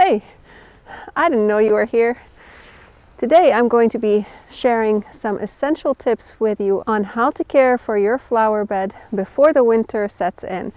Hey, I didn't know you were here. Today I'm going to be sharing some essential tips with you on how to care for your flower bed before the winter sets in.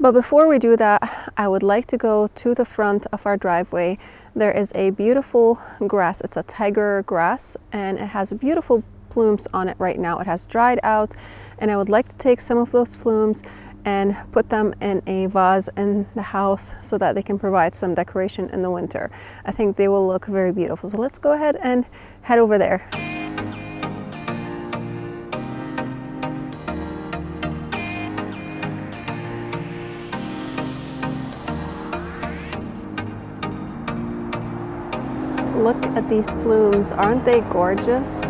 But before we do that, I would like to go to the front of our driveway. There is a beautiful grass. It's a tiger grass and it has beautiful plumes on it right now. It has dried out and I would like to take some of those plumes and put them in a vase in the house so that they can provide some decoration in the winter. I think they will look very beautiful. So let's go ahead and head over there. Look at these plumes, aren't they gorgeous?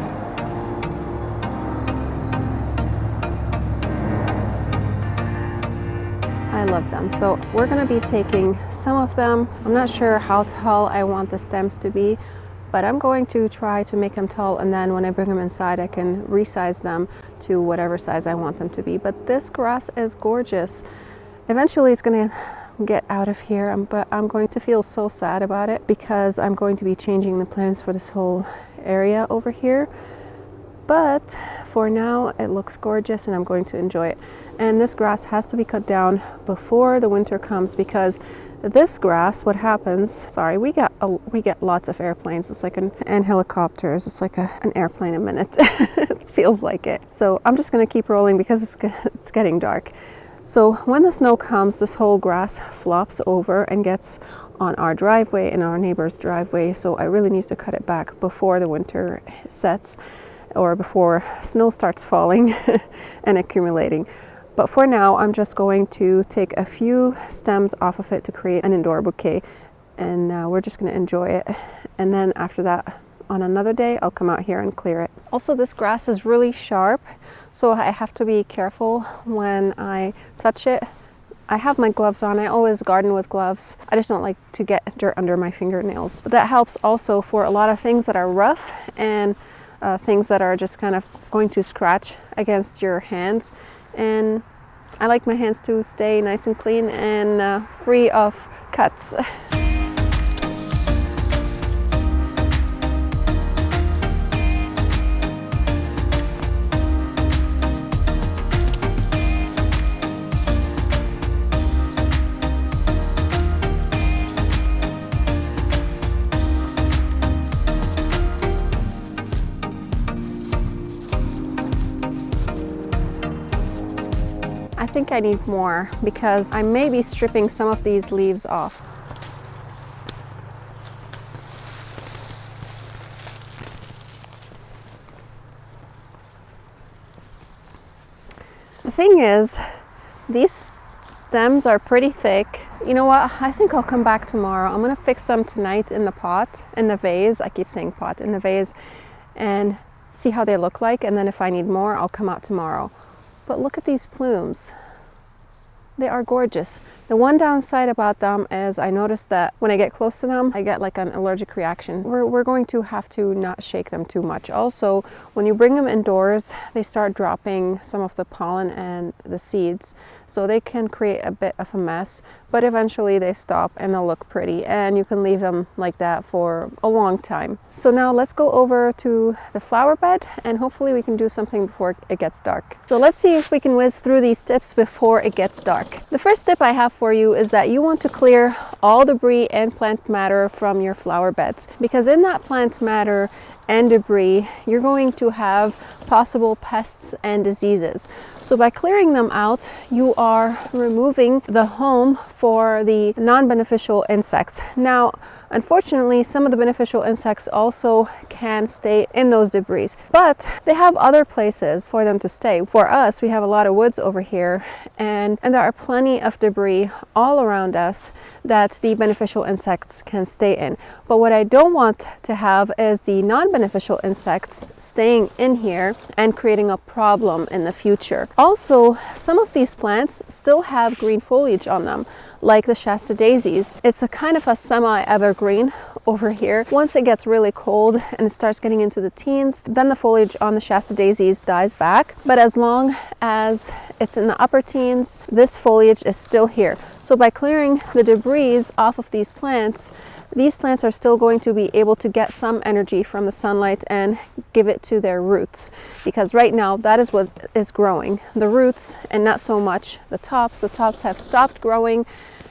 I love them. So we're going to be taking some of them. I'm not sure how tall I want the stems to be, but I'm going to try to make them tall, and then when I bring them inside I can resize them to whatever size I want them to be. But this grass is gorgeous. Eventually it's going to get out of here, but I'm going to feel so sad about it because I'm going to be changing the plans for this whole area over here. But for now it looks gorgeous and I'm going to enjoy it. And this grass has to be cut down before the winter comes, because this grass, what happens, sorry, we get lots of airplanes. It's like and helicopters. It's like an airplane a minute. It feels like it. So I'm just going to keep rolling because it's getting dark. So when the snow comes, this whole grass flops over and gets on our driveway and our neighbor's driveway. So I really need to cut it back before the winter sets, or before snow starts falling and accumulating. But for now, I'm just going to take a few stems off of it to create an indoor bouquet, and we're just going to enjoy it. And then after that, on another day, I'll come out here and clear it. Also, this grass is really sharp, so I have to be careful when I touch it. I have my gloves on. I always garden with gloves. I just don't like to get dirt under my fingernails. But that helps also for a lot of things that are rough and things that are just kind of going to scratch against your hands. And I like my hands to stay nice and clean and free of cuts. I think I need more because I may be stripping some of these leaves off. The thing is, these stems are pretty thick. You know what? I think I'll come back tomorrow. I'm gonna fix them tonight in the pot, in the vase. I keep saying pot, in the vase, and see how they look like. And then if I need more, I'll come out tomorrow. But look at these plumes. They are gorgeous. The one downside about them is I noticed that when I get close to them, I get like an allergic reaction. We're going to have to not shake them too much. Also, when you bring them indoors, they start dropping some of the pollen and the seeds. So they can create a bit of a mess, but eventually they stop and they'll look pretty, and you can leave them like that for a long time. So now let's go over to the flower bed and hopefully we can do something before it gets dark. So let's see if we can whiz through these tips before it gets dark. The first tip I have for you is that you want to clear all debris and plant matter from your flower beds, because in that plant matter and debris, you're going to have possible pests and diseases. So by clearing them out, you are removing the home for the non-beneficial insects. Now, unfortunately, some of the beneficial insects also can stay in those debris, but they have other places for them to stay. For us, we have a lot of woods over here, and there are plenty of debris all around us that the beneficial insects can stay in. But what I don't want to have is the non-beneficial non-beneficial insects staying in here and creating a problem in the future. Also, some of these plants still have green foliage on them, like the Shasta daisies. It's a kind of a semi-evergreen over here. Once it gets really cold and it starts getting into the teens, then the foliage on the Shasta daisies dies back. But as long as it's in the upper teens, this foliage is still here. So by clearing the debris off of these plants are still going to be able to get some energy from the sunlight and give it to their roots, because right now that is what is growing, the roots, and not so much the tops. The tops have stopped growing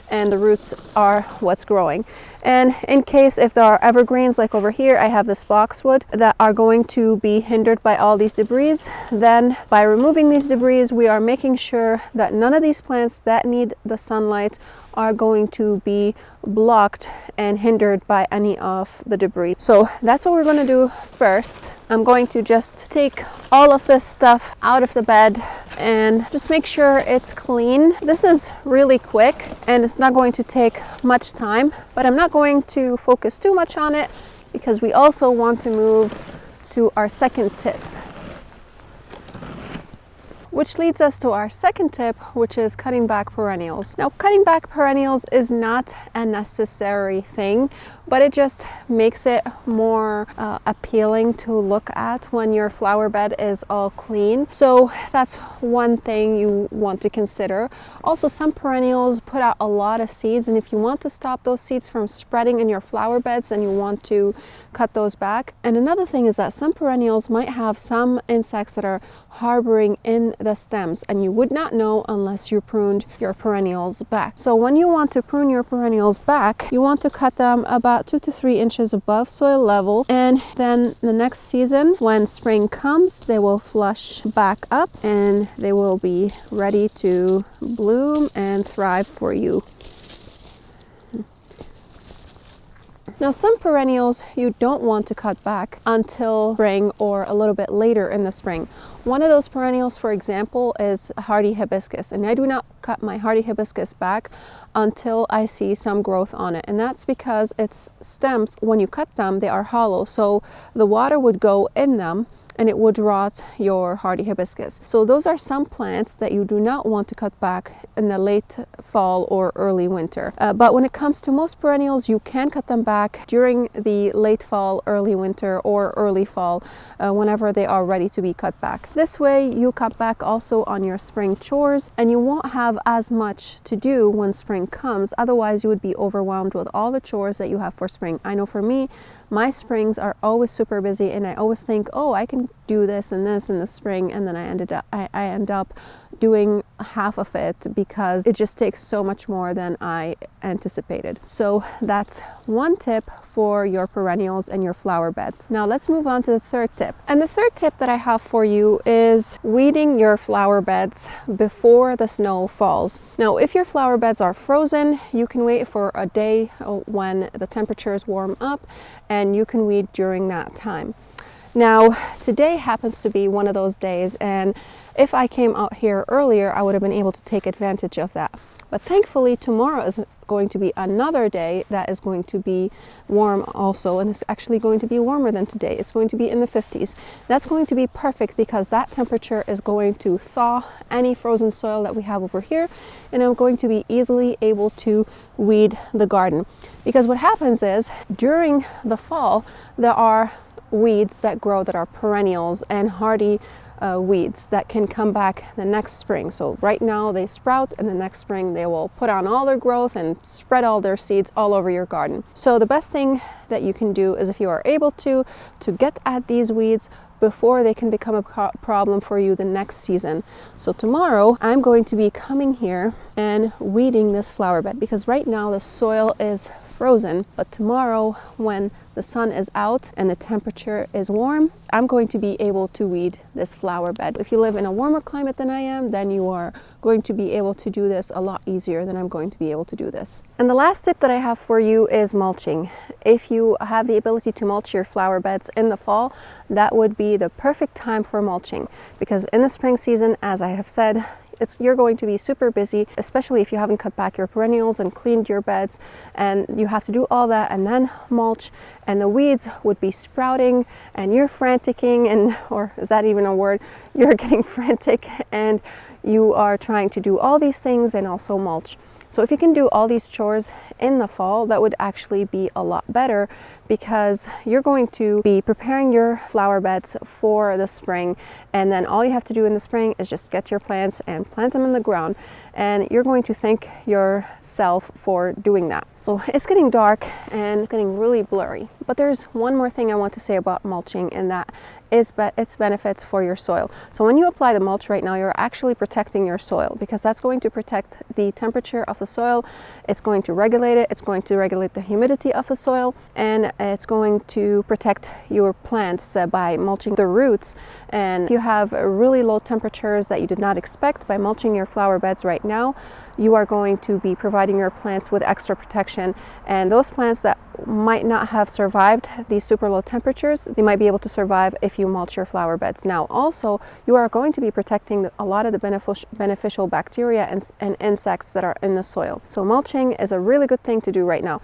and the roots are what's growing. And in case if there are evergreens, like over here I have this boxwood, that are going to be hindered by all these debris, then by removing these debris we are making sure that none of these plants that need the sunlight are going to be blocked and hindered by any of the debris. So that's what we're going to do first. I'm going to just take all of this stuff out of the bed and just make sure it's clean. This is really quick and it's not going to take much time, but I'm not going to focus too much on it because we also want to move to our second tip. Which leads us to our second tip, which is cutting back perennials. Now, cutting back perennials is not a necessary thing, but it just makes it more appealing to look at when your flower bed is all clean. So that's one thing you want to consider. Also, some perennials put out a lot of seeds, and if you want to stop those seeds from spreading in your flower beds, then you want to cut those back. And another thing is that some perennials might have some insects that are harboring in the stems, and you would not know unless you pruned your perennials back. So when you want to prune your perennials back, you want to cut them about 2 to 3 inches above soil level, and then the next season when spring comes they will flush back up and they will be ready to bloom and thrive for you. Now, some perennials you don't want to cut back until spring or a little bit later in the spring. One of those perennials, for example, is hardy hibiscus, and I do not cut my hardy hibiscus back until I see some growth on it. And that's because its stems, when you cut them, they are hollow, so the water would go in them and it would rot your hardy hibiscus. So those are some plants that you do not want to cut back in the late fall or early winter. But when it comes to most perennials, you can cut them back during the late fall, early winter, or early fall, whenever they are ready to be cut back. This way you cut back also on your spring chores, and you won't have as much to do when spring comes. Otherwise you would be overwhelmed with all the chores that you have for spring. I know for me, my springs are always super busy, and I always think, oh, I can do this and this in the spring, and then I end up doing half of it because it just takes so much more than I anticipated. So that's one tip for your perennials and your flower beds. Now let's move on to the third tip. And the third tip that I have for you is weeding your flower beds before the snow falls. Now, if your flower beds are frozen, you can wait for a day when the temperatures warm up, and you can weed during that time. Now, today happens to be one of those days, and if I came out here earlier, I would have been able to take advantage of that. But thankfully, tomorrow is going to be another day that is going to be warm also, and it's actually going to be warmer than today. It's going to be in the 50s. That's going to be perfect because that temperature is going to thaw any frozen soil that we have over here, and I'm going to be easily able to weed the garden. Because what happens is, during the fall, there are weeds that grow that are perennials and hardy weeds that can come back the next spring. So right now they sprout, and the next spring they will put on all their growth and spread all their seeds all over your garden. So the best thing that you can do is, if you are able to get at these weeds before they can become a problem for you the next season. So tomorrow I'm going to be coming here and weeding this flower bed, because right now the soil is frozen, but tomorrow when the sun is out and the temperature is warm, I'm going to be able to weed this flower bed. If you live in a warmer climate than I am, then you are going to be able to do this a lot easier than I'm going to be able to do this. And the last tip that I have for you is mulching. If you have the ability to mulch your flower beds in the fall, that would be the perfect time for mulching, because in the spring season, as I have said, you're going to be super busy, especially if you haven't cut back your perennials and cleaned your beds, and you have to do all that and then mulch, and the weeds would be sprouting and you're franticking, and or is that even a word? You're getting frantic and you are trying to do all these things and also mulch. So if you can do all these chores in the fall, that would actually be a lot better, because you're going to be preparing your flower beds for the spring, and then all you have to do in the spring is just get your plants and plant them in the ground, and you're going to thank yourself for doing that. So it's getting dark and it's getting really blurry, but there's one more thing I want to say about mulching, and that is its benefits for your soil. So when you apply the mulch right now, you're actually protecting your soil, because that's going to protect the temperature of the soil. It's going to regulate it. It's going to regulate the humidity of the soil, and it's going to protect your plants by mulching the roots. And if you have really low temperatures that you did not expect, by mulching your flower beds right now, you are going to be providing your plants with extra protection. And those plants that might not have survived these super low temperatures, they might be able to survive if you mulch your flower beds. Now also, you are going to be protecting a lot of the beneficial bacteria and insects that are in the soil. So mulching is a really good thing to do right now.